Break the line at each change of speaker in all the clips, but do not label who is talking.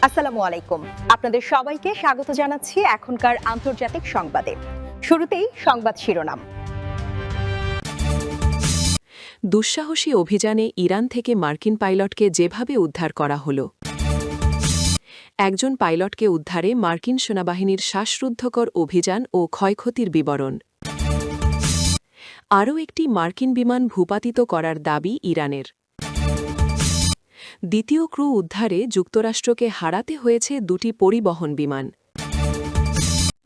আসসালামু আলাইকুম। আপনাদের সবাইকে স্বাগত জানাচ্ছি এখনকার আন্তর্জাতিক সংবাদে। শুরুতেই সংবাদ শিরোনাম।
দুঃসাহসী অভিযানে ইরান থেকে মার্কিন পাইলটকে যেভাবে উদ্ধার করা হলো। একজন পাইলটকে উদ্ধারে মার্কিন সেনাবাহিনীর শ্বাসরুদ্ধকর অভিযান ও ক্ষয়ক্ষতির বিবরণ। আরও একটি মার্কিন বিমান ভূপাতিত করার দাবি ইরানের। দ্বিতীয় ক্রু উদ্ধারে যুক্তরাষ্ট্রকে হারাতে হয়েছে দুটি পরিবহন বিমান।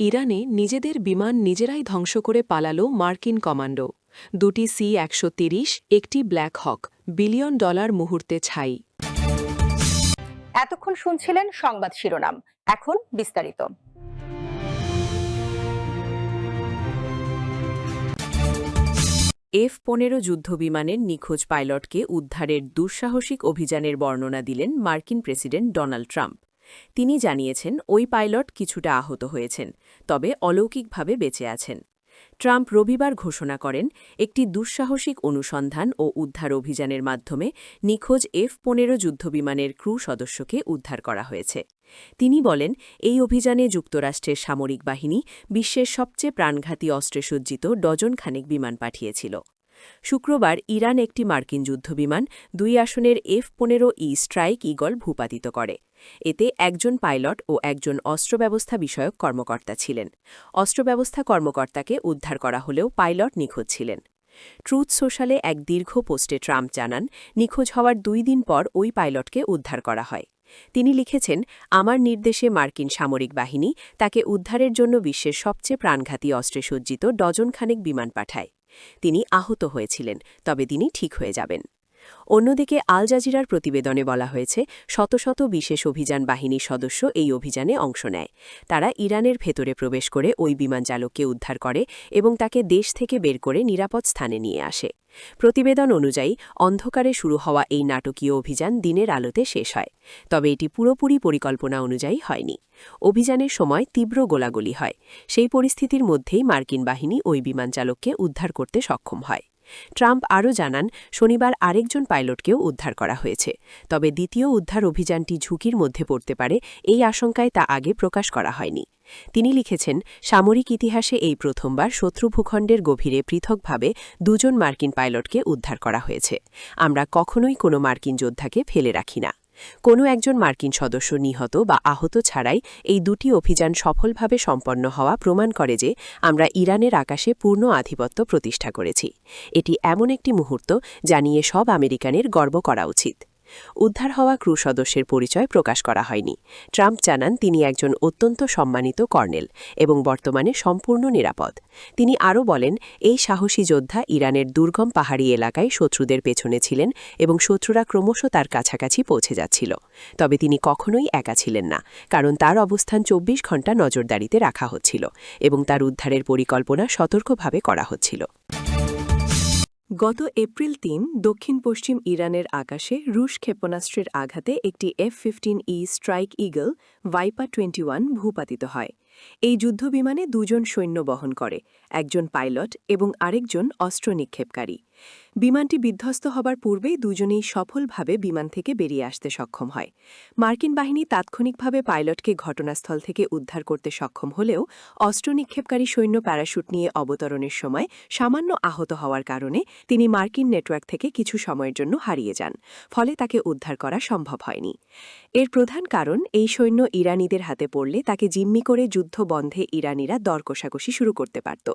ইরানে নিজেদের বিমান নিজেরাই ধ্বংস করে পালালো মার্কিন কমান্ডো। দুটি C-130, একটি ব্ল্যাক হক, বিলিয়ন ডলার মুহূর্তে ছাই।
এতক্ষণ শুনছিলেন সংবাদ শিরোনাম, এখন বিস্তারিত।
F-15 যুদ্ধবিমানের নিখোঁজ পাইলটকে উদ্ধারের দুঃসাহসিক অভিযানের বর্ণনা দিলেন মার্কিন প্রেসিডেন্ট ডোনাল্ড ট্রাম্প। তিনি জানিয়েছেন ওই পাইলট কিছুটা আহত হয়েছেন, তবে অলৌকিকভাবে বেঁচে আছেন। ট্রাম্প রবিবার ঘোষণা করেন একটি দুঃসাহসিক অনুসন্ধান ও উদ্ধার অভিযানের মাধ্যমে নিখোঁজ F-15 যুদ্ধবিমানের ক্রু সদস্যকে উদ্ধার করা হয়েছে। তিনি বলেন এই অভিযানে যুক্তরাষ্ট্রের সামরিক বাহিনী বিশ্বের সবচেয়ে প্রাণঘাতী অস্ত্রে সজ্জিত ডজনখানেক বিমান পাঠিয়েছিল। শুক্রবার ইরান একটি মার্কিন যুদ্ধবিমান 2 আসনের F-15E স্ট্রাইক ঈগল ভূপাতিত করে। এতে একজন পাইলট ও একজন অস্ত্রব্যবস্থা বিষয়ক কর্মকর্তা ছিলেন। অস্ত্রব্যবস্থা কর্মকর্তাকে উদ্ধার করা হলেও পাইলট নিখোঁজ ছিলেন। ট্রুথ সোশ্যালে এক দীর্ঘ পোস্টে ট্রাম্প জানান নিখোঁজ হওয়ার 2 দিন পর ওই পাইলটকে উদ্ধার করা হয়। তিনি লিখেছেন, আমার নির্দেশে মার্কিন সামরিক বাহিনী তাকে উদ্ধারের জন্য বিশ্বের সবচেয়ে প্রাণঘাতী অস্ত্রে সজ্জিত ডজনখানেক বিমান পাঠায়। তিনি আহত হয়েছিলেন, তবে তিনি ঠিক হয়ে যাবেন। অন্যদিকে আল জাজিরার প্রতিবেদনে বলা হয়েছে শত শত বিশেষ অভিযান বাহিনীর সদস্য এই অভিযানে অংশ নেয়। তারা ইরানের ভেতরে প্রবেশ করে ওই বিমান চালককে উদ্ধার করে এবং তাকে দেশ থেকে বের করে নিরাপদ স্থানে নিয়ে আসে। প্রতিবেদন অনুযায়ী অন্ধকারে শুরু হওয়া এই নাটকীয় অভিযান দিনের আলোতে শেষ হয়, তবে এটি পুরোপুরি পরিকল্পনা অনুযায়ী হয়নি। অভিযানের সময় তীব্র গোলাগুলি হয়। সেই পরিস্থিতির মধ্যেই মার্কিন বাহিনী ওই বিমান চালককে উদ্ধার করতে সক্ষম হয়। ট্রাম্প আরও জানান শনিবার আরেকজন পাইলটকেও উদ্ধার করা হয়েছে, তবে দ্বিতীয় উদ্ধার অভিযানটি ঝুঁকির মধ্যে পড়তে পারে এই আশঙ্কায় তা আগে প্রকাশ করা হয়নি। তিনি লিখেছেন, সামরিক ইতিহাসে এই প্রথমবার শত্রু ভূখণ্ডের গভীরে পৃথকভাবে 2 জন মার্কিন পাইলটকে উদ্ধার করা হয়েছে। আমরা কখনোই কোনো মার্কিন যোদ্ধাকে ফেলে রাখি না। কোনো একজন মার্কিন সদস্য নিহত বা আহত ছাড়াই এই দুটি অভিযান সফলভাবে সম্পন্ন হওয়া প্রমাণ করে যে আমরা ইরানের আকাশে পূর্ণ আধিপত্য প্রতিষ্ঠা করেছি। এটি এমন একটি মুহূর্ত যা নিয়ে সব আমেরিকানের গর্ব করা উচিত। উদ্ধার হওয়া ক্রু সদস্যের পরিচয় প্রকাশ করা হয়নি। ট্রাম্প জানান তিনি একজন অত্যন্ত সম্মানিত কর্নেল এবং বর্তমানে সম্পূর্ণ নিরাপদ। তিনি আরও বলেন এই সাহসী যোদ্ধা ইরানের দুর্গম পাহাড়ি এলাকায় শত্রুদের পেছনে ছিলেন এবং শত্রুরা ক্রমশ তার কাছাকাছি পৌঁছে যাচ্ছিল। তবে তিনি কখনোই একা ছিলেন না, কারণ তার অবস্থান 24 ঘণ্টা নজরদারিতে রাখা হচ্ছিল এবং তার উদ্ধারের পরিকল্পনা সতর্কভাবে করা হচ্ছিল। গত এপ্রিল 3 দক্ষিণ পশ্চিম ইরানের আকাশে রুশ ক্ষেপণাস্ত্রের আঘাতে একটি F-15E স্ট্রাইক ঈগল ভাইপার 21 ভূপাতিত হয়। এই যুদ্ধবিমানে 2 জন সৈন্য বহন করে, একজন পাইলট এবং আরেকজন অস্ত্র নিক্ষেপকারী। বিমানটি বিধ্বস্ত হবার পূর্বেই দুজনেই সফলভাবে বিমান থেকে বেরিয়ে আসতে সক্ষম হয়। মার্কিন বাহিনী তাৎক্ষণিকভাবে পাইলটকে ঘটনাস্থল থেকে উদ্ধার করতে সক্ষম হলেও অস্ত্র নিক্ষেপকারী সৈন্য প্যারাশুট নিয়ে অবতরণের সময় সামান্য আহত হওয়ার কারণে তিনি মার্কিন নেটওয়ার্ক থেকে কিছু সময়ের জন্য হারিয়ে যান, ফলে তাকে উদ্ধার করা সম্ভব হয়নি। এর প্রধান কারণ এই সৈন্য ইরানিদের হাতে পড়লে তাকে জিম্মি করে যুদ্ধ বন্ধে ইরানিরা দর কষাকষি শুরু করতে পারত,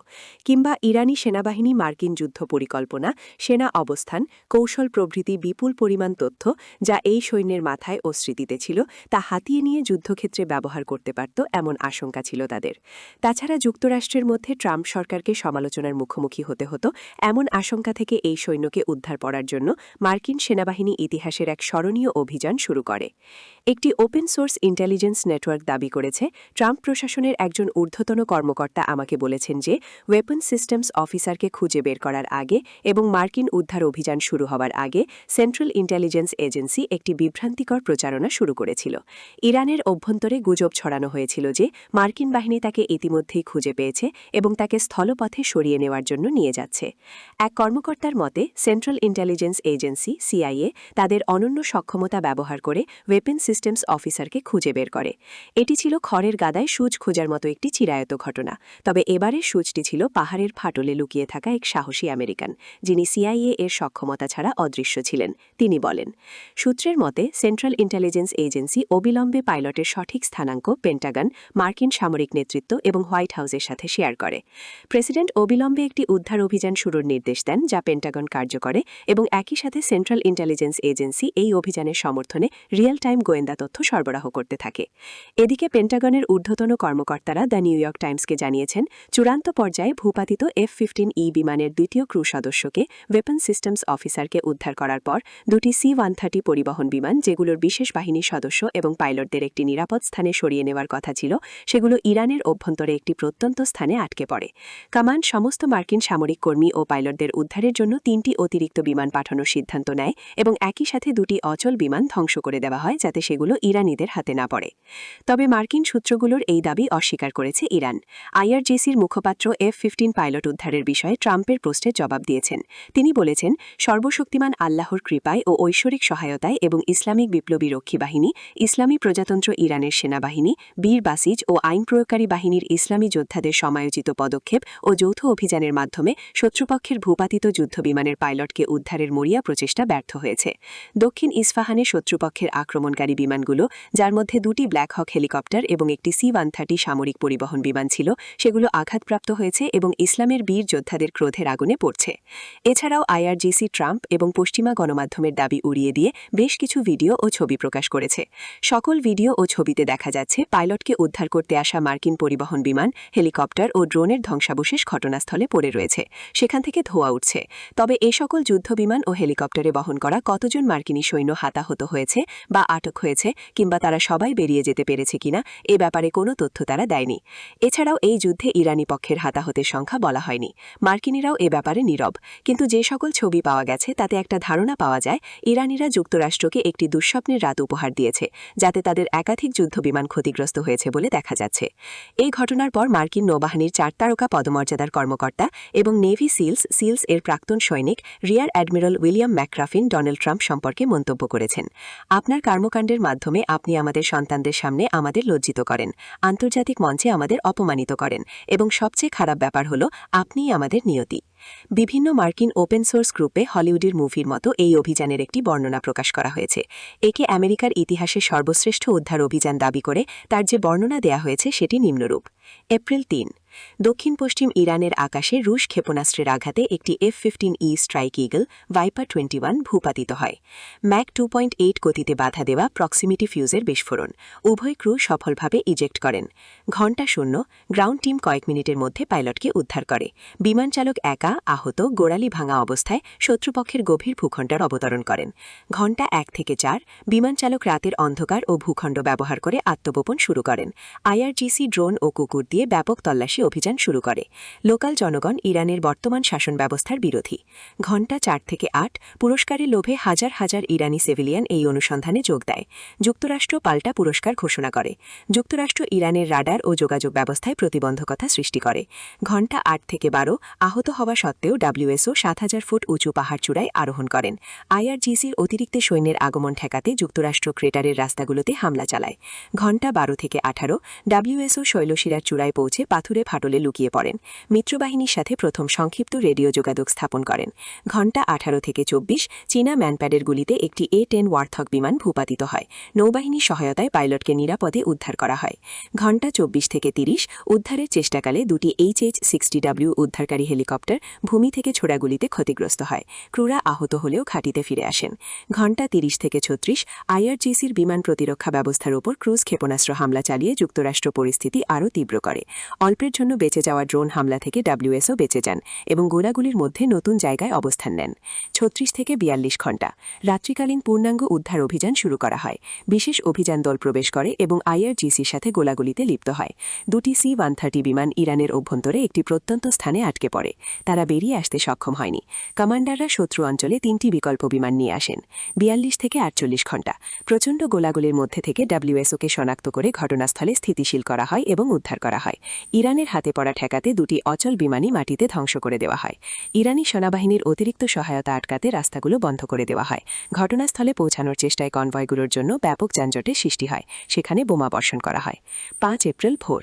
কিংবা ইরানি সেনাবাহিনী মার্কিন যুদ্ধ পরিকল্পনা, সেনা অবস্থান, কৌশল প্রভৃতি বিপুল পরিমাণ তথ্য যা এই সৈন্যের মাথায় ও স্মৃতিতে ছিল তা হাতিয়ে নিয়ে যুদ্ধক্ষেত্রে ব্যবহার করতে পারত এমন আশঙ্কা ছিল তাদের। তাছাড়া যুক্তরাষ্ট্রের মধ্যে ট্রাম্প সরকারকে সমালোচনার মুখোমুখি হতে হতো এমন আশঙ্কা থেকে এই সৈন্যকে উদ্ধার করার জন্য মার্কিন সেনাবাহিনী ইতিহাসের এক স্মরণীয় অভিযান শুরু করে। একটি ওপেন সোর্স ইন্টেলিজেন্স নেটওয়ার্ক দাবি করেছে, ট্রাম্প প্রশাসনের একজন ঊর্ধ্বতন কর্মকর্তা আমাকে বলেছেন যে ওয়েপন সিস্টেমস অফিসারকে খুঁজে বের করার আগে এবং
এবং মার্কিন উদ্ধার অভিযান শুরু হওয়ার আগে সেন্ট্রাল ইন্টেলিজেন্স এজেন্সি একটি বিভ্রান্তিকর প্রচারণা শুরু করেছিল। ইরানের অভ্যন্তরে গুজব ছড়ানো হয়েছিল যে মার্কিন বাহিনী তাকে ইতিমধ্যেই খুঁজে পেয়েছে এবং তাকে স্থলপথে সরিয়ে নেওয়ার জন্য নিয়ে যাচ্ছে। এক কর্মকর্তার মতে সেন্ট্রাল ইন্টেলিজেন্স এজেন্সি সিআইএ তাদের অনন্য সক্ষমতা ব্যবহার করে ওয়েপন সিস্টেমস অফিসারকে খুঁজে বের করে। এটি ছিল খড়ের গাদায় সূচ খোঁজার মতো একটি চিরায়ত ঘটনা। তবে এবারের সূচটি ছিল পাহাড়ের ফাটলে লুকিয়ে থাকা এক সাহসী আমেরিকান, যিনি সিআইএ এর সক্ষমতা ছাড়া অদৃশ্য ছিলেন। তিনি বলেন, সূত্রের মতে সেন্ট্রাল ইন্টেলিজেন্স এজেন্সি অবিলম্বে পাইলটের সঠিক স্থানাঙ্ক পেন্টাগন, মার্কিন সামরিক নেতৃত্ব এবং হোয়াইট হাউসের সাথে শেয়ার করে। প্রেসিডেন্ট অবিলম্বে একটি উদ্ধার অভিযান শুরুর নির্দেশ দেন, যা পেন্টাগন কার্য করে, এবং একই সাথে সেন্ট্রাল ইন্টেলিজেন্স এজেন্সি এই অভিযানের সমর্থনে রিয়েল টাইম গোয়েন্দা তথ্য সরবরাহ করতে থাকে। এদিকে পেন্টাগনের ঊর্ধ্বতন কর্মকর্তারা দ্য নিউ ইয়র্ক টাইমসকে জানিয়েছেন, চূড়ান্ত পর্যায়ে ভূপাতিত F-15E বিমানের দ্বিতীয় ক্রু সদস্যকে, ওয়েপন সিস্টেমস অফিসারকে উদ্ধার করার পর দুটি C-130 পরিবহন বিমান, যেগুলোর বিশেষ বাহিনীর সদস্য এবং পাইলটদের একটি নিরাপদ স্থানে সরিয়ে নেওয়ার কথা ছিল, সেগুলো ইরানের অভ্যন্তরে একটি প্রত্যন্ত স্থানে আটকে পড়ে। কামান্ড সমস্ত মার্কিন সামরিক কর্মী ও পাইলটদের উদ্ধারের জন্য 3টি অতিরিক্ত বিমান পাঠানোর সিদ্ধান্ত নেয় এবং একই সাথে দুটি অচল বিমান ধ্বংস করে দেওয়া হয় যাতে সেগুলো ইরানিদের হাতে না পড়ে। তবে মার্কিন সূত্রগুলোর এই দাবি অস্বীকার করেছে ইরান। IRGCর মুখপাত্র F-15 পাইলট উদ্ধারের বিষয়ে ট্রাম্পের প্রশ্নের জবাব দিয়েছেন। তিনি বলেছেন, সর্বশক্তিমান আল্লাহর কৃপায় ও ঐশ্বরিক সহায়তায় এবং ইসলামিক বিপ্লবী রক্ষী বাহিনী, ইসলামী প্রজাতন্ত্র ইরানের সেনাবাহিনী, বীর বাসিজ ও আইন প্রয়োগকারী বাহিনীর ইসলামী যোদ্ধাদের সমায়োজিত পদক্ষেপ ও যৌথ অভিযানের মাধ্যমে শত্রুপক্ষের ভূপাতিত যুদ্ধবিমানের পাইলটকে উদ্ধারের মরিয়া প্রচেষ্টা ব্যর্থ হয়েছে। দক্ষিণ ইস্ফাহানে শত্রুপক্ষের আক্রমণকারী বিমানগুলো, যার মধ্যে দুটি ব্ল্যাক হক হেলিকপ্টার এবং একটি C-130 সামরিক পরিবহন বিমান ছিল, সেগুলো আঘাতপ্রাপ্ত হয়েছে এবং ইসলামের বীর যোদ্ধাদের ক্রোধের আগুনে পড়ছে। এছাড়াও IRGC ট্রাম্প এবং পশ্চিমা গণমাধ্যমের দাবি উড়িয়ে দিয়ে বেশ কিছু ভিডিও ও ছবি প্রকাশ করেছে। সকল ভিডিও ও ছবিতে দেখা যাচ্ছে পাইলটকে উদ্ধার করতে আসা মার্কিন পরিবহন বিমান, হেলিকপ্টার ও ড্রোনের ধ্বংসাবশেষ ঘটনাস্থলে পড়ে রয়েছে, সেখান থেকে ধোঁয়া উঠছে। তবে এ সকল যুদ্ধবিমান ও হেলিকপ্টারে বহন করা কতজন মার্কিনী সৈন্য হতাহত হয়েছে বা আটক হয়েছে, কিংবা তারা সবাই বেরিয়ে যেতে পেরেছে কিনা, এ ব্যাপারে কোনো তথ্য তারা দেয়নি। এছাড়াও এই যুদ্ধে ইরানি পক্ষের হতাহতের সংখ্যা বলা হয়নি। মার্কিনীরাও এ ব্যাপারে নীরব। কিন্তু যে সকল ছবি পাওয়া গেছে তাতে একটা ধারণা পাওয়া যায় ইরানিরা যুক্তরাষ্ট্রকে একটি দুঃস্বপ্নের রাত উপহার দিয়েছে, যাতে তাদের একাধিক যুদ্ধবিমান ক্ষতিগ্রস্ত হয়েছে বলে দেখা যাচ্ছে। এই ঘটনার পর মার্কিন নৌবাহিনীর 4 তারকা পদমর্যাদার কর্মকর্তা এবং নেভি সিলস এর প্রাক্তন সৈনিক rear admiral William McRaven Donald Trump সম্পর্কে মন্তব্য করেছেন, আপনার কর্মকাণ্ডের মাধ্যমে আপনি আমাদের সন্তানদের সামনে আমাদের লজ্জিত করেন, আন্তর্জাতিক মঞ্চে আমাদের অপমানিত করেন, এবং সবচেয়ে খারাপ ব্যাপার হল আপনিই আমাদের নিয়তি। বিভিন্ন মার্কিন ওপেন সোর্স গ্রুপে হলিউডের মুভির মতো এই অভিযানের একটি বর্ণনা প্রকাশ করা হয়েছে। একে আমেরিকার ইতিহাসে সর্বশ্রেষ্ঠ উদ্ধার অভিযান দাবি করে তার যে বর্ণনা দেয়া হয়েছে সেটি নিম্নরূপ। এপ্রিল 3, দক্ষিণ পশ্চিম ইরানের আকাশে রুশ ক্ষেপণাস্ত্রের আঘাতে একটি F-15E স্ট্রাইক ইগল ভাইপার 21 ভূপাতিত হয়। ম্যাক 2.8 গতিতে বাধা দেওয়া প্রক্সিমিটি ফিউজের বিস্ফোরণ। উভয় ক্রু সফলভাবে ইজেক্ট করেন। ঘণ্টা 0, গ্রাউন্ড টিম কয়েক মিনিটের মধ্যে পাইলটকে উদ্ধার করে। বিমান চালক একা, আহত, গোড়ালি ভাঙা অবস্থায় শত্রুপক্ষের গভীর ভূখণ্ডের অবতরণ করেন। ঘণ্টা 1 থেকে 4, বিমান চালক রাতের অন্ধকার ও ভূখণ্ড ব্যবহার করে আত্মগোপন শুরু করেন। IRGC ড্রোন ও কুকুর দিয়ে ব্যাপক তল্লাশি অভিযান শুরু করে। লোকাল জনগণ ইরানের বর্তমান শাসন ব্যবস্থার বিরোধী। ঘণ্টা 4 থেকে 8, পুরস্কারের লোভে হাজার হাজার ইরানি সিভিলিয়ান এই অনুসন্ধানে যোগ দেয়। যুক্তরাষ্ট্র পাল্টা পুরস্কার ঘোষণা করে। যুক্তরাষ্ট্র ইরানের রাডার ও যোগাযোগ ব্যবস্থায় প্রতিবন্ধকতা সৃষ্টি করে। ঘণ্টা 8 থেকে 12, আহত হওয়া সত্ত্বেও WSO 7000 ফুট উঁচু পাহাড় চূড়ায় আরোহণ করেন। IRGCর অতিরিক্ত সৈন্যের আগমন ঠেকাতে যুক্তরাষ্ট্র ক্রেটারের রাস্তাগুলোতে হামলা চালায়। ঘণ্টা 12 থেকে 18, WSO শৈলশিরার চূড়ায় পৌঁছে পাথুরে ফাটলে লুকিয়ে পড়েন। মিত্রবাহিনীর সাথে প্রথম সংক্ষিপ্ত রেডিও যোগাযোগ স্থাপন করেন। ঘণ্টা 18 থেকে 24, চীনা ম্যানপ্যাডের গুলিতে একটি A-10 ওয়ার্থক বিমান ভূপাতিত হয়। নৌবাহিনীর সহায়তায় পাইলটকে নিরাপদে উদ্ধার করা হয়। ঘণ্টা 24 থেকে 30, উদ্ধারের চেষ্টাকালে দুটি HH-60W উদ্ধারকারী হেলিকপ্টার ভূমি থেকে ছোড়া গুলিতে ক্ষতিগ্রস্ত হয়। ক্রুরা আহত হলেও ঘাঁটিতে ফিরে আসেন। ঘণ্টা 30 থেকে 36, IRGCর বিমান প্রতিরক্ষা ব্যবস্থার উপর ক্রুজ ক্ষেপণাস্ত্র হামলা চালিয়ে যুক্তরাষ্ট্র পরিস্থিতি আরও তীব্র করে। অল্পের দুর্ঘটনাচ্ছন্ন বেঁচে যাওয়া ড্রোন হামলা থেকে ডব্লিউএসও বেঁচে যান এবং গোলাগুলির মধ্যে নতুন জায়গায় অবস্থান নেন। ৩৬ থেকে ৪২ ঘণ্টা রাত্রিকালীন পূর্ণাঙ্গ উদ্ধার অভিযান শুরু করা হয়। বিশেষ অভিযান দল প্রবেশ করে এবং IRGCর সাথে গোলাগুলিতে লিপ্ত হয়। দুটি C-130 বিমান ইরানের অভ্যন্তরে একটি প্রত্যন্ত স্থানে আটকে পড়ে। তারা বেরিয়ে আসতে সক্ষম হয়নি। কমান্ডাররা শত্রু অঞ্চলে ৩টি বিকল্প বিমান নিয়ে আসেন। ৪২ থেকে ৪৮ ঘণ্টা প্রচণ্ড গোলাগুলির মধ্যে থেকে ডব্লিউএসওকে শনাক্ত করে ঘটনাস্থলে স্থিতিশীল করা হয় এবং উদ্ধার করা হয়। ইরানের হাতে পড়া ঠেকাতে দুটি অচল বিমানই মাটিতে ধ্বংস করে দেওয়া হয়। ইরানি সেনাবাহিনীর অতিরিক্ত সহায়তা আটকাতে রাস্তাগুলো বন্ধ করে দেওয়া হয়। ঘটনাস্থলে পৌঁছানোর চেষ্টায় কনভয়গুলোর জন্য ব্যাপক যানজটের সৃষ্টি হয়। সেখানে বোমা বর্ষণ করা হয়। ৫ এপ্রিল ভোর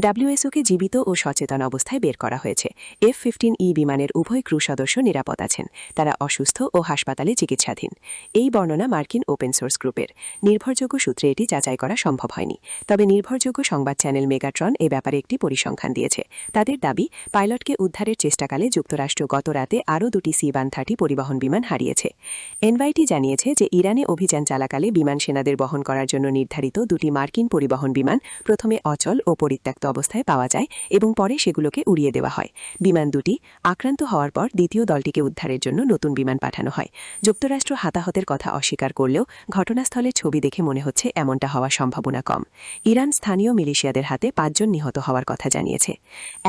ডব্লিউএসওকে জীবিত ও সচেতন অবস্থায় বের করা হয়েছে। F-15E বিমানের উভয় ক্রু সদস্য নিরাপদ আছেন। তারা অসুস্থ ও হাসপাতালে চিকিৎসাধীন। এই বর্ণনা মার্কিন ওপেন সোর্স গ্রুপের। নির্ভরযোগ্য সূত্রে এটি যাচাই করা সম্ভব হয়নি। তবে নির্ভরযোগ্য সংবাদ চ্যানেল মেগাট্রন এ ব্যাপারে একটি পরিসংখ্যান দিয়েছে। তাদের দাবি, পাইলটকে উদ্ধারের চেষ্টাকালে যুক্তরাষ্ট্র গত রাতে আরও দুটি C-130 পরিবহন বিমান হারিয়েছে। এনওয়াইটি জানিয়েছে যে ইরানে অভিযান চলাকালে বিমান সেনাদের বহন করার জন্য নির্ধারিত দুটি মার্কিন পরিবহন বিমান প্রথমে অচল ও পরিত্যক্ত অবস্থায় পাওয়া যায় এবং পরে সেগুলোকে উড়িয়ে দেওয়া হয়। বিমান দুটি আক্রান্ত হওয়ার পর দ্বিতীয় দলটিকে উদ্ধারের জন্য নতুন বিমান পাঠানো হয়। যুক্তরাষ্ট্র হতাহতের কথা অস্বীকার করলেও ঘটনাস্থলের ছবি দেখে মনে হচ্ছে এমনটা হওয়ার সম্ভাবনা কম। ইরান স্থানীয় মিলিশিয়াদের হাতে ৫ জন নিহত হওয়ার কথা জানিয়েছে।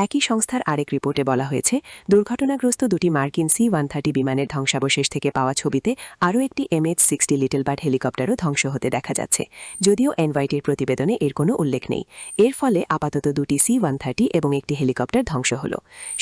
একই সংস্থার আরেক রিপোর্টে বলা হয়েছে, দুর্ঘটনাগ্রস্ত দুটি মার্কিন C-130 বিমানের ধ্বংসাবশেষ থেকে পাওয়া ছবিতে আরও একটি MH-60 লিটল বার্ড হেলিকপ্টারও ধ্বংস হতে দেখা যাচ্ছে। যদিও এনওয়াইটির প্রতিবেদনে এর কোনো উল্লেখ নেই। এর ফলে আপাতত দুটি C-130 এবং একটি হেলিকপ্টার ধ্বংস হল।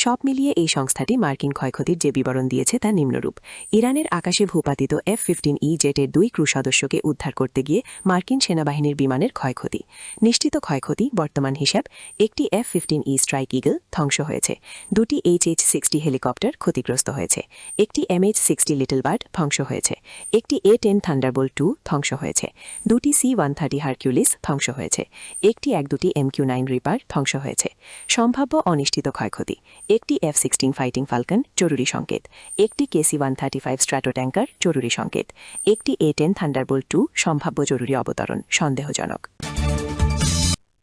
সব মিলিয়ে এই সংস্থাটি মার্কিন ক্ষয়ক্ষতির যে বিবরণ দিয়েছে তা নিম্নরূপ। ইরানের আকাশে ভূপাতিত F-15E জেটের 2 ক্রু সদস্যকে উদ্ধার করতে গিয়ে মার্কিন সেনাবাহিনীর বিমানের ক্ষয়ক্ষতি। নিশ্চিত ক্ষয়ক্ষতি বর্তমান হিসাব, একটি F-15E স্ট্রাইক ইগল ধ্বংস হয়েছে। দুটি HH-60 হেলিকপ্টার ক্ষতিগ্রস্ত হয়েছে। একটি MH-60 লিটল বার্ড ধ্বংস হয়েছে। একটি A-10 থান্ডারবোল্ট 2 ধ্বংস হয়েছে। দুটি C-130 হারকিউলিস ধ্বংস হয়েছে। একটি দুটি MQ-9 রিপার ধ্বংস হয়েছে। সম্ভাব্য অনিশ্চিত ক্ষয়ক্ষতি, একটি F-16 ফাইটিং ফাল্কন জরুরি সংকেত, একটি KC-135 স্ট্র্যাটো ট্যাঙ্কার জরুরি সংকেত, একটি A-10 থান্ডারবোল্ট 2 সম্ভাব্য জরুরি অবতরণ সন্দেহজনক।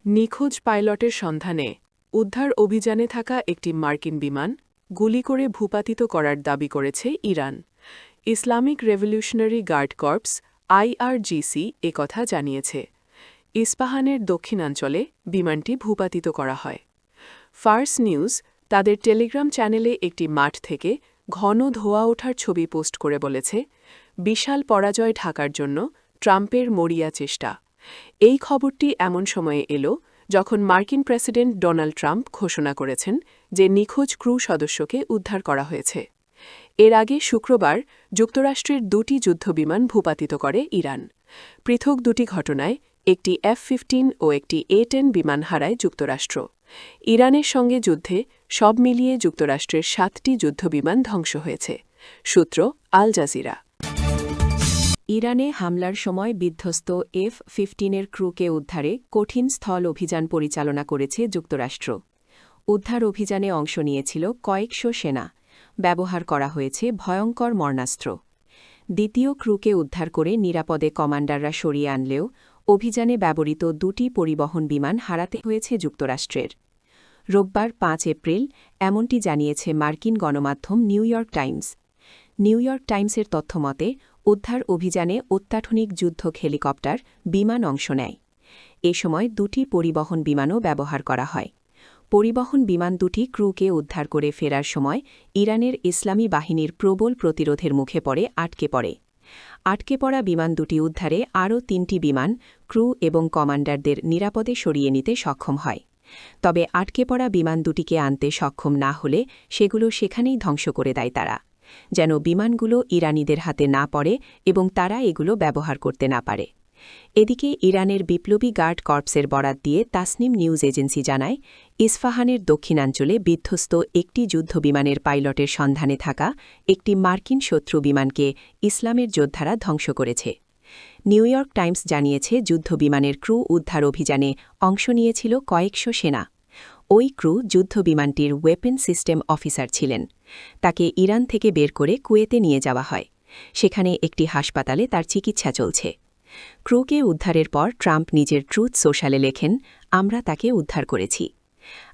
নিখোঁজ পাইলটের সন্ধানে উদ্ধার অভিযানে থাকা একটি মার্কিন বিমান গুলি করে ভূপাতিত করার দাবি করেছে Iran. Islamic Revolutionary Guard Corps IRGC একথা জানিয়েছে। ইস্পাহানের দক্ষিণাঞ্চলে বিমানটি ভূপাতিত করা হয়। ফার্স নিউজ তাদের টেলিগ্রাম চ্যানেলে একটি মাঠ থেকে ঘন ধোঁয়া ওঠার ছবি পোস্ট করে বলেছে, বিশাল পরাজয় ঢাকার জন্য ট্রাম্পের মরিয়া চেষ্টা। এই খবরটি এমন সময়ে এলো যখন মার্কিন প্রেসিডেন্ট ডোনাল্ড ট্রাম্প ঘোষণা করেছেন যে নিখোঁজ ক্রু সদস্যকে উদ্ধার করা হয়েছে। এর আগে শুক্রবার যুক্তরাষ্ট্রের দুটি যুদ্ধবিমান ভূপাতিত করে ইরান। পৃথক দুটি ঘটনায় একটি F-15 ও একটি A-10 বিমান হারায় যুক্তরাষ্ট্র। ইরানের সঙ্গে যুদ্ধে সব মিলিয়ে যুক্তরাষ্ট্রের 7টি যুদ্ধবিমান ধ্বংস হয়েছে। সূত্র আল জাজিরা। ইরানে হামলার সময় বিধ্বস্ত F-15-এর ক্রুকে উদ্ধারে কঠিন স্থল অভিযান পরিচালনা করেছে যুক্তরাষ্ট্র। উদ্ধার অভিযানে অংশ নিয়েছিল কয়েকশো সেনা। ব্যবহার করা হয়েছে ভয়ঙ্কর মরণাস্ত্র। দ্বিতীয় ক্রুকে উদ্ধার করে নিরাপদে কমান্ডাররা সরিয়ে আনলেও অভিযানে ব্যবহৃত দুটি পরিবহন বিমান হারাতে হয়েছে যুক্তরাষ্ট্রের। রোববার 5 এপ্রিল এমনটি জানিয়েছে মার্কিন গণমাধ্যম New York Times. New York টাইমসের তথ্যমতে উদ্ধার অভিযানে অত্যাধুনিক যুদ্ধ হেলিকপ্টার বিমান অংশ নেয়। এ সময় দুটি পরিবহন বিমানও ব্যবহার করা হয়। পরিবহন বিমান দুটি ক্রুকে উদ্ধার করে ফেরার সময় ইরানের ইসলামী বাহিনীর প্রবল প্রতিরোধের মুখে আটকে পড়ে। আটকে পড়া বিমান দুটি উদ্ধারে আরও 3টি বিমান ক্রু এবং কমান্ডারদের নিরাপদে সরিয়ে নিতে সক্ষম হয়। তবে আটকে পড়া বিমান দুটিকে আনতে সক্ষম না হলে সেগুলো সেখানেই ধ্বংস করে দেয় তারা, যেন বিমানগুলো ইরানিদের হাতে না পড়ে এবং তারা এগুলো ব্যবহার করতে না পারে। এদিকে ইরানের বিপ্লবী গার্ড কর্পসের বরাত দিয়ে তাসনিম নিউজ এজেন্সি জানায়, ইস্পাহানের দক্ষিণাঞ্চলে বিধ্বস্ত একটি যুদ্ধবিমানের পাইলটের সন্ধানে থাকা একটি মার্কিন শত্রু বিমানকে ইসলামের যোদ্ধারা ধ্বংস করেছে। নিউ ইয়র্ক টাইমস জানিয়েছে যুদ্ধবিমানের ক্রু উদ্ধার অভিযানে অংশ নিয়েছিল কয়েকশো সেনা। ওই ক্রু যুদ্ধবিমানটির ওয়েপন সিস্টেম অফিসার ছিলেন। তাকে ইরান থেকে বের করে কুয়েতে নিয়ে যাওয়া হয়। সেখানে একটি হাসপাতালে তার চিকিৎসা চলছে। ক্রুকে উদ্ধারের পর ট্রাম্প নিজের ট্রুথ সোশ্যালে লেখেন, আমরা তাকে উদ্ধার করেছি।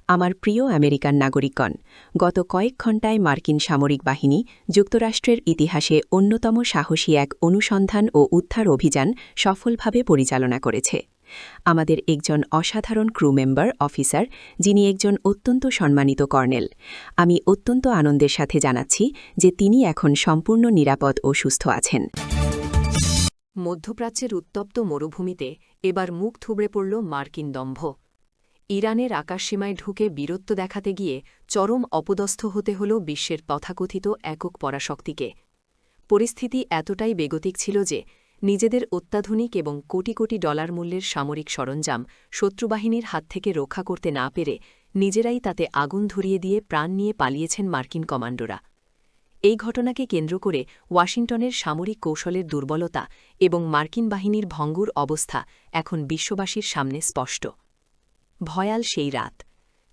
আমার প্রিয় আমেরিকান নাগরিকগণ, গত কয়েক ঘণ্টায় মার্কিন সামরিক বাহিনী যুক্তরাষ্ট্রের ইতিহাসে অন্যতম সাহসী এক অনুসন্ধান ও উদ্ধার অভিযান সফলভাবে পরিচালনা করেছে। আমাদের একজন অসাধারণ ক্রু মেম্বার অফিসার, যিনি একজন অত্যন্ত সম্মানিত কর্নেল, আমি অত্যন্ত আনন্দের সাথে জানাচ্ছি যে তিনি এখন সম্পূর্ণ নিরাপদ ও সুস্থ আছেন।
মধ্যপ্রাচ্যের উত্তপ্ত মরুভূমিতে এবার মুখ থুবড়ে পড়ল মার্কিন দম্ভ। ইরানের আকাশসীমায় ঢুকে বীরত্ব দেখাতে গিয়ে চরম অপদস্থ হতে হল বিশ্বের তথাকথিত একক পরাশক্তিকে। পরিস্থিতি এতটাই বেগতিক ছিল যে নিজেদের অত্যাধুনিক এবং কোটি কোটি ডলার মূল্যের সামরিক সরঞ্জাম শত্রুবাহিনীর হাত থেকে রক্ষা করতে না পেরে নিজেরাই তাতে আগুন ধরিয়ে দিয়ে প্রাণ নিয়ে পালিয়েছেন মার্কিন কমান্ডোরা। এই ঘটনাকে কেন্দ্র করে ওয়াশিংটনের সামরিক কৌশলের দুর্বলতা এবং মার্কিন বাহিনীর ভঙ্গুর অবস্থা এখন বিশ্ববাসীর সামনে স্পষ্ট। ভয়াল সেই রাত,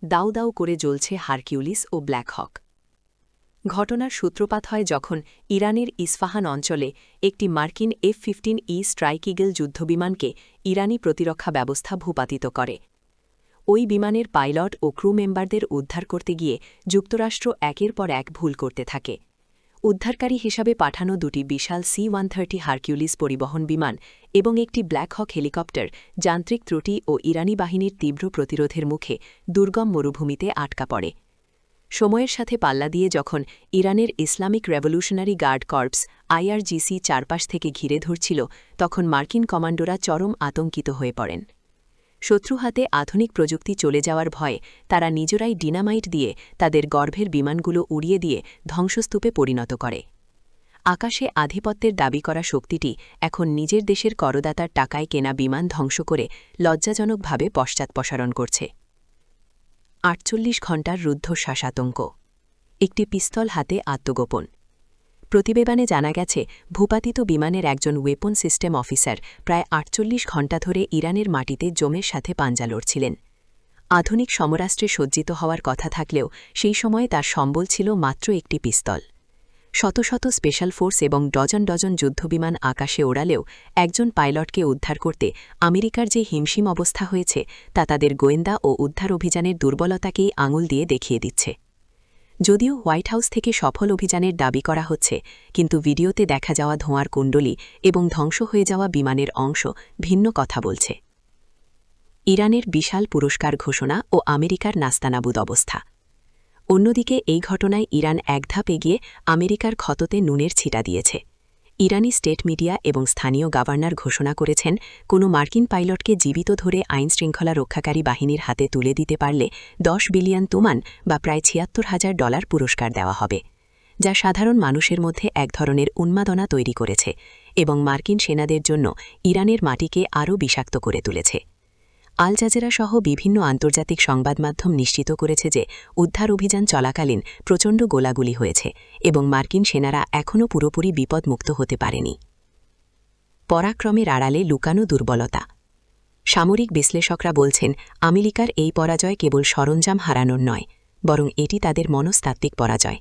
দাউ দাউ করে জ্বলছে হারকিউলিস ও ব্ল্যাক হক। ঘটনার সূত্রপাত হয় যখন ইরানের ইস্ফাহান অঞ্চলে একটি মার্কিন F-15E স্ট্রাইক ইগল যুদ্ধবিমানকে ইরানি প্রতিরক্ষা ব্যবস্থা ভূপাতিত করে। ওই বিমানের পাইলট ও ক্রু মেম্বারদের উদ্ধার করতে গিয়ে যুক্তরাষ্ট্র একের পর এক ভুল করতে থাকে। উদ্ধারকারী হিসাবে পাঠানো দুটি বিশাল C-130 হারকিউলিস পরিবহন বিমান এবং একটি ব্ল্যাক হক হেলিকপ্টার যান্ত্রিক ত্রুটি ও ইরানি বাহিনীর তীব্র প্রতিরোধের মুখে দুর্গম মরুভূমিতে আটকা পড়ে। সময়ের সাথে পাল্লা দিয়ে যখন ইরানের Islamic Revolutionary Guard Corps IRGC চারপাশ থেকে ঘিরে ধরছিল, তখন মার্কিন কমান্ডোরা চরম আতঙ্কিত হয়ে পড়েন। শত্রু হাতে আধুনিক প্রযুক্তি চলে যাওয়ার ভয়ে তারা নিজেরাই ডিনামাইট দিয়ে তাদের গর্ভের বিমানগুলো উড়িয়ে দিয়ে ধ্বংসস্তূপে পরিণত করে। আকাশে আধিপত্যের দাবি করা শক্তিটি এখন নিজের দেশের করদাতার টাকায় কেনা বিমান ধ্বংস করে লজ্জাজনকভাবে পশ্চাৎপসারণ করছে। ৪৮ ঘণ্টার রুদ্ধশ্বাস আতঙ্ক, একটি পিস্তল হাতে আত্মগোপন। প্রতিবেদনে জানা গেছে ভূপাতিত বিমানের একজন ওয়েপন সিস্টেম অফিসার প্রায় ৪৮ ঘণ্টা ধরে ইরানের মাটিতে জমের সাথে পাঞ্জা লড়ছিলেন। আধুনিক সমরাস্ত্রে সজ্জিত হওয়ার কথা থাকলেও সেই সময়ে তার সম্বল ছিল মাত্র একটি পিস্তল। শত শত স্পেশাল ফোর্স এবং ডজন ডজন যুদ্ধবিমান আকাশে ওড়ালেও একজন পাইলটকে উদ্ধার করতে আমেরিকার যে হিমশিম অবস্থা হয়েছে তা তাদের গোয়েন্দা ও উদ্ধার অভিযানের দুর্বলতাকেই আঙুল দিয়ে দেখিয়ে দিচ্ছে। যদিও হোয়াইট হাউস থেকে সফল অভিযানের দাবি করা হচ্ছে, কিন্তু ভিডিওতে দেখা যাওয়া ধোঁয়ার কুণ্ডলী এবং ধ্বংস হয়ে যাওয়া বিমানের অংশ ভিন্ন কথা বলছে। ইরানের বিশাল পুরস্কার ঘোষণা ও আমেরিকার নাস্তানাবুদ অবস্থা। অন্যদিকে এই ঘটনায় ইরান এক ধাপ এগিয়ে আমেরিকার ক্ষততে নুনের ছিটা দিয়েছে। ইরানি স্টেট মিডিয়া এবং স্থানীয় গভর্নর ঘোষণা করেছেন, কোনো মার্কিন পাইলটকে জীবিত ধরে আইনশৃঙ্খলা রক্ষাকারী বাহিনীর হাতে তুলে দিতে পারলে 10 বিলিয়ন তুমান বা প্রায় $৭৬,০০০ পুরস্কার দেওয়া হবে, যা সাধারণ মানুষের মধ্যে এক ধরনের উন্মাদনা তৈরি করেছে এবং মার্কিন সেনাদের জন্য ইরানের মাটিকে আরও বিষাক্ত করে তুলেছে। আল জাজিরা সহ বিভিন্ন আন্তর্জাতিক সংবাদমাধ্যম নিশ্চিত করেছে যে উদ্ধার অভিযান চলাকালীন প্রচণ্ড গোলাগুলি হয়েছে এবং মার্কিন সেনারা এখনও পুরোপুরি বিপদমুক্ত হতে পারেনি। পরাক্রমের আড়ালে লুকানো দুর্বলতা। সামরিক বিশ্লেষকরা বলছেন, আমেরিকার এই পরাজয় কেবল সরঞ্জাম হারানোর নয়, বরং এটি তাদের মনস্তাত্ত্বিক পরাজয়।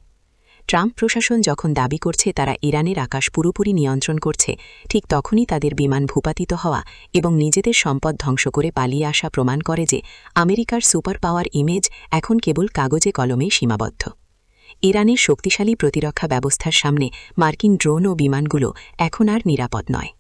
ট্রাম্প প্রশাসন যখন দাবি করছে তারা ইরানের আকাশ পুরোপুরি নিয়ন্ত্রণ করছে, ঠিক তখনই তাদের বিমান ভূপাতিত হওয়া এবং নিজেদের সম্পদ ধ্বংস করে পালিয়ে আসা প্রমাণ করে যে আমেরিকার সুপার পাওয়ার ইমেজ এখন কেবল কাগজে কলমেই সীমাবদ্ধ। ইরানের শক্তিশালী প্রতিরক্ষা ব্যবস্থার সামনে মার্কিন ড্রোন ও বিমানগুলো এখন আর নিরাপদ নয়।